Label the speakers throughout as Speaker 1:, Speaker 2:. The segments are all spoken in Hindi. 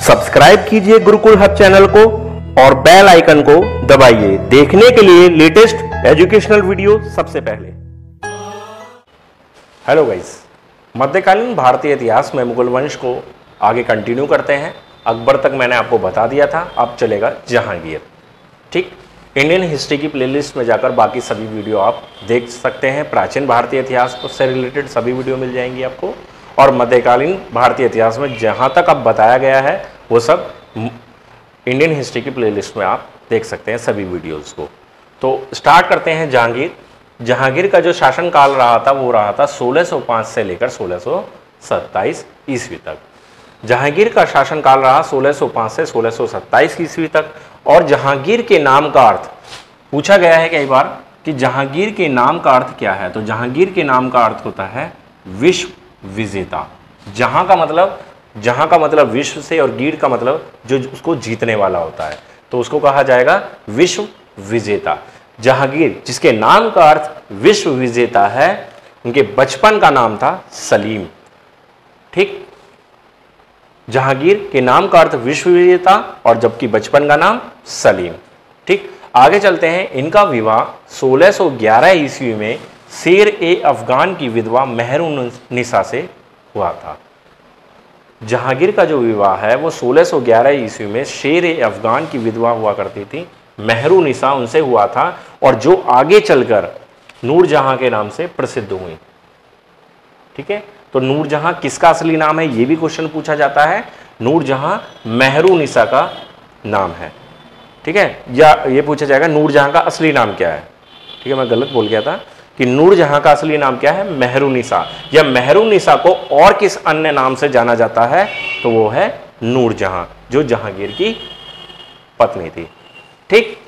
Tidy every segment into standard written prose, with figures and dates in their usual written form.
Speaker 1: सब्सक्राइब कीजिए गुरुकुल हब चैनल को और बेल आइकन को दबाइए देखने के लिए लेटेस्ट एजुकेशनल वीडियो सबसे पहले। हेलो गाइस, मध्यकालीन भारतीय इतिहास में मुगल वंश को आगे कंटिन्यू करते हैं। अकबर तक मैंने आपको बता दिया था, अब चलेगा जहांगीर। ठीक, इंडियन हिस्ट्री की प्लेलिस्ट में जाकर बाकी सभी वीडियो आप देख सकते हैं। प्राचीन भारतीय इतिहास से रिलेटेड सभी वीडियो मिल जाएंगी आपको, और मध्यकालीन भारतीय इतिहास में जहां तक अब बताया गया है वो सब इंडियन हिस्ट्री की प्लेलिस्ट में आप देख सकते हैं सभी वीडियोस को। तो स्टार्ट करते हैं जहांगीर। जहांगीर का जो शासन काल रहा था वो रहा था 1605 से लेकर 1627 ईस्वी तक। जहांगीर का शासन काल रहा 1605 से 1627 ईस्वी तक। और जहांगीर के नाम का अर्थ पूछा गया है कई बार कि जहांगीर के नाम का अर्थ क्या है। तो जहांगीर के नाम का अर्थ होता है विश्व विजेता। जहां का मतलब विश्व से, और गीर का मतलब जो उसको जीतने वाला होता है, तो उसको कहा जाएगा विश्व विजेता। जहांगीर जिसके नाम का अर्थ विश्व विजेता है, उनके बचपन का नाम था सलीम। ठीक, जहांगीर के नाम का अर्थ विश्व विजेता और जबकि बचपन का नाम सलीम। ठीक, आगे चलते हैं। इनका विवाह 1611 ईस्वी में शेर ए अफगान की विधवा मेहरुन्निसा से हुआ था। जहांगीर का जो विवाह है वो 1611 ईस्वी में शेर ए अफगान की विधवा हुआ करती थी मेहरुन्निसा, उनसे हुआ था, और जो आगे चलकर नूरजहां के नाम से प्रसिद्ध हुई। ठीक है, तो नूरजहां किसका असली नाम है ये भी क्वेश्चन पूछा जाता है। नूरजहां मेहरुन्निसा का नाम है। ठीक है, या ये पूछा जाएगा नूरजहां का असली नाम क्या है। ठीक है, मैं गलत बोल गया था कि नूरजहां का असली नाम क्या है, मेहरुन्निसा। या मेहरुन्निसा को और किस अन्य नाम से जाना जाता है तो वो है नूरजहां, जो जहांगीर की पत्नी थी। ठीक,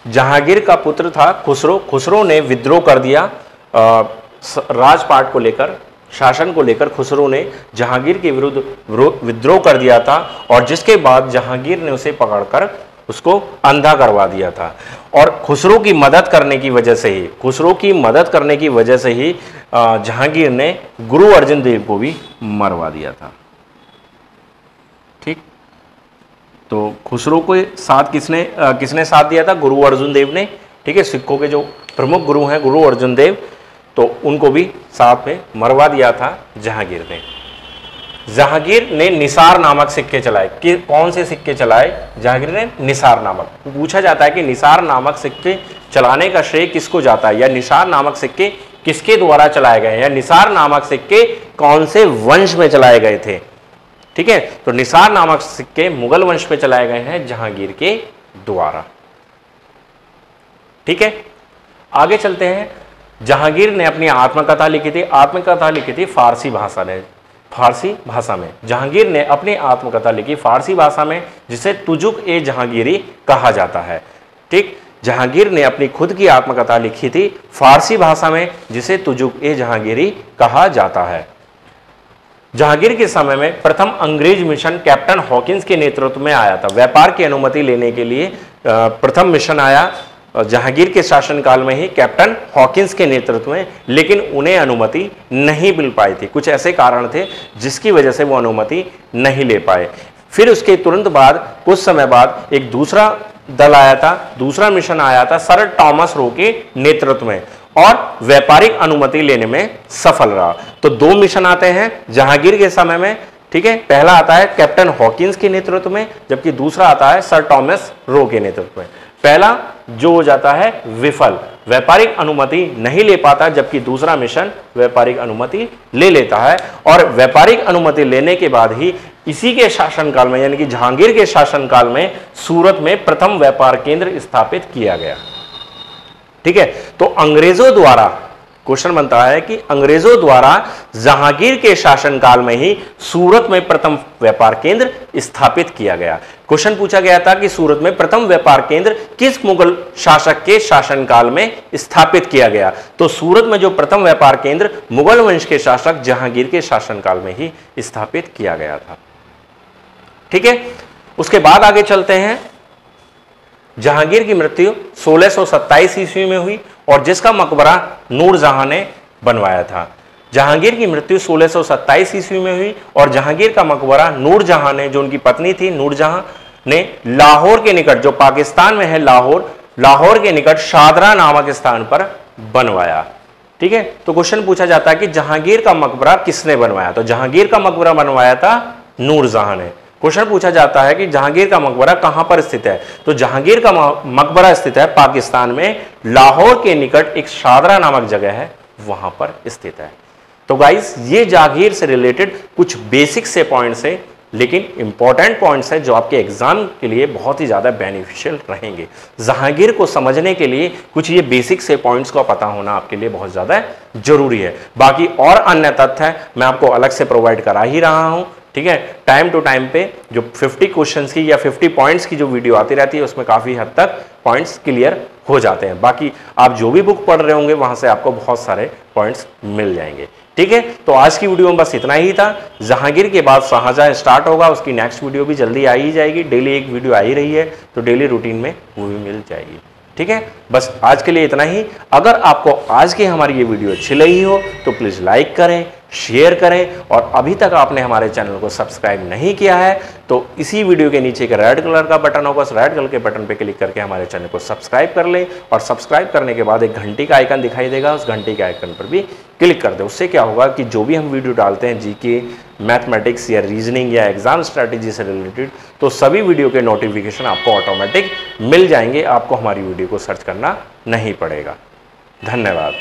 Speaker 1: जहांगीर का पुत्र था खुसरो। खुसरो ने विद्रोह कर दिया राजपाट को लेकर, शासन को लेकर। खुसरो ने जहांगीर के विरुद्ध विद्रोह कर दिया था, और जिसके बाद जहांगीर ने उसे पकड़कर उसको अंधा करवा दिया था। और खुसरो की मदद करने की वजह से ही जहांगीर ने गुरु अर्जुन देव को भी मरवा दिया था। ठीक, तो खुसरो को साथ किसने साथ दिया था? गुरु अर्जुन देव ने। ठीक है, सिखों के जो प्रमुख गुरु हैं गुरु अर्जुन देव, तो उनको भी साथ में मरवा दिया था जहांगीर ने। जहांगीर ने निसार नामक सिक्के चलाए। कि कौन से सिक्के चलाए? जहांगीर ने निसार नामक। पूछा जाता है कि निसार नामक सिक्के चलाने का श्रेय किसको जाता है, या निसार नामक सिक्के किसके द्वारा चलाए गए, या निसार नामक सिक्के कौन से वंश में चलाए गए थे। ठीक है, तो निसार नामक सिक्के मुगल वंश में चलाए गए हैं जहांगीर के द्वारा। ठीक है, आगे चलते हैं। जहांगीर ने अपनी आत्मकथा लिखी थी फारसी भाषा में। जहांगीर ने अपनी आत्मकथा लिखी फारसी भाषा में, जिसे तुजुक ए जहांगीरी कहा जाता है। ठीक, जहांगीर ने अपनी खुद की आत्मकथा लिखी थी फारसी भाषा में, जिसे तुजुक ए जहांगीरी कहा जाता है। जहांगीर के समय में प्रथम अंग्रेज मिशन कैप्टन हॉकिंस के नेतृत्व में आया था। व्यापार की अनुमति लेने के लिए प्रथम मिशन आया जहांगीर के शासनकाल में ही, कैप्टन हॉकिंस के नेतृत्व में, लेकिन उन्हें अनुमति नहीं मिल पाई थी। कुछ ऐसे कारण थे जिसकी वजह से वो अनुमति नहीं ले पाए। फिर उसके तुरंत बाद कुछ समय बाद एक दूसरा दल आया था, दूसरा मिशन आया था सर टॉमस रो के नेतृत्व में, और व्यापारिक अनुमति लेने में सफल रहा। तो दो मिशन आते हैं जहांगीर के समय में। ठीक है, पहला आता है कैप्टन हॉकिंस के नेतृत्व में, जबकि दूसरा आता है सर टॉमस रो के नेतृत्व में। पहला जो हो जाता है विफल, व्यापारिक अनुमति नहीं ले पाता, जबकि दूसरा मिशन व्यापारिक अनुमति ले लेता है। और व्यापारिक अनुमति लेने के बाद ही इसी के शासनकाल में, यानी कि जहांगीर के शासनकाल में, सूरत में प्रथम व्यापार केंद्र स्थापित किया गया। ठीक है, तो अंग्रेजों द्वारा क्वेश्चन बनता है कि अंग्रेजों द्वारा जहांगीर के शासनकाल में ही सूरत में प्रथम व्यापार केंद्र स्थापित किया गया। क्वेश्चन पूछा गया था कि सूरत में प्रथम व्यापार केंद्र किस मुगल शासक के शासनकाल में स्थापित किया गया। तो सूरत में जो प्रथम व्यापार केंद्र मुगल वंश के शासक जहांगीर के शासनकाल में ही स्थापित किया गया था। ठीक है, उसके बाद आगे चलते हैं। जहांगीर की मृत्यु 1627 ईस्वी में हुई, और जिसका मकबरा नूरजहां ने बनवाया था। जहांगीर की मृत्यु 1627 ईस्वी में हुई और जहांगीर का मकबरा नूरजहां ने, जो उनकी पत्नी थी नूरजहां ने, लाहौर के निकट, जो पाकिस्तान में है लाहौर के निकट शादरा नामक स्थान पर बनवाया। ठीक है, तो क्वेश्चन पूछा जाता है कि जहांगीर का मकबरा किसने बनवाया? तो जहांगीर का मकबरा बनवाया था नूरजहां ने। क्वेश्चन पूछा जाता है कि जहांगीर का मकबरा कहां पर स्थित है? तो जहांगीर का मकबरा स्थित है पाकिस्तान में, लाहौर के निकट एक शादरा नामक जगह है, वहां पर स्थित है। तो गाइस, ये जहांगीर से रिलेटेड कुछ बेसिक से पॉइंट्स है, लेकिन इंपॉर्टेंट पॉइंट्स है जो आपके एग्जाम के लिए बहुत ही ज्यादा बेनिफिशियल रहेंगे। जहांगीर को समझने के लिए कुछ ये बेसिक से पॉइंट्स का पता होना आपके लिए बहुत ज्यादा जरूरी है। बाकी और अन्य तथ्य मैं आपको अलग से प्रोवाइड करा ही रहा हूं। ठीक है, टाइम टू टाइम पे जो 50 क्वेश्चंस की या 50 पॉइंट्स की जो वीडियो आती रहती है उसमें काफी हद तक पॉइंट्स क्लियर हो जाते हैं। बाकी आप जो भी बुक पढ़ रहे होंगे वहां से आपको बहुत सारे पॉइंट्स मिल जाएंगे। ठीक है, तो आज की वीडियो में बस इतना ही था। जहांगीर के बाद शाहजहां स्टार्ट होगा, उसकी नेक्स्ट वीडियो भी जल्दी आ ही जाएगी। डेली एक वीडियो आ ही रही है, तो डेली रूटीन में वो भी मिल जाएगी। ठीक है, बस आज के लिए इतना ही। अगर आपको आज की हमारी ये वीडियो अच्छी लगी हो तो प्लीज लाइक करें, शेयर करें, और अभी तक आपने हमारे चैनल को सब्सक्राइब नहीं किया है तो इसी वीडियो के नीचे एक रेड कलर का बटन होगा, उस रेड कलर के बटन पे क्लिक करके हमारे चैनल को सब्सक्राइब कर लें, और सब्सक्राइब करने के बाद एक घंटी का आइकन दिखाई देगा, उस घंटी के आइकन पर भी क्लिक कर दें। उससे क्या होगा कि जो भी हम वीडियो डालते हैं जीके, मैथमेटिक्स या रीजनिंग या एग्जाम स्ट्रैटेजी से रिलेटेड, तो सभी वीडियो के नोटिफिकेशन आपको ऑटोमेटिक मिल जाएंगे, आपको हमारी वीडियो को सर्च करना नहीं पड़ेगा। धन्यवाद।